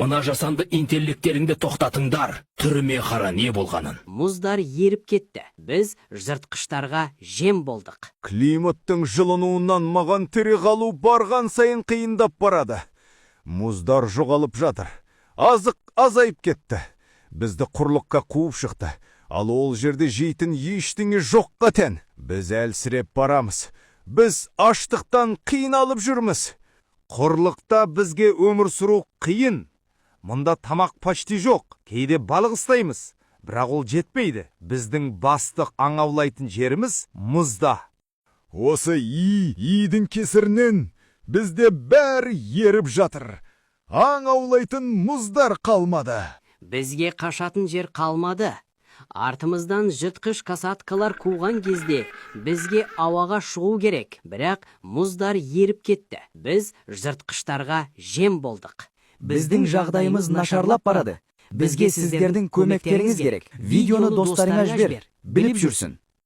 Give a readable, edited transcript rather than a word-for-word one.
Мына жасанды интеллектеріңді тоқтатыңдар. Түріме қара не болғанын. Мұздар еріп кетті. Біз жыртқыштарға жем болдық. Климаттың жылынуынан маған тірі қалу барған сайын қиындап барады. Мұздар жоғалып жатыр. Азық азайып кетті. Бізді құрлыққа қуып шықты. Ал ол жерде жейтін ештеңе жоққа тән. Біз әлсіреп барамыз. Біз аштықтан қиналып жүрміз. Құрлықта бізге өмір сүру қиын. Мұнда тамақ почти жоқ. Кейде балық ұстаймыз. Бірақ ол жетпейді. Біздің бастық аң аулайтын жеріміз мұзда. Осы идің кесірінен бізде бәрі еріп жатыр. Аң аулайтын мұздар қалмады. Бізге қашатын жер қалмады. Артымыздан жыртқыш касаткалар қуған кезде бізге ауаға шығу керек. Бірақ мұздар еріп кетті. Біз жыртқыштарға жем болдық. Біздің жағдайымыз нашарлап барады. Бізге сіздердің көмектеріңіз керек. Видеоны достарыңа жібер, біліп жүрсін.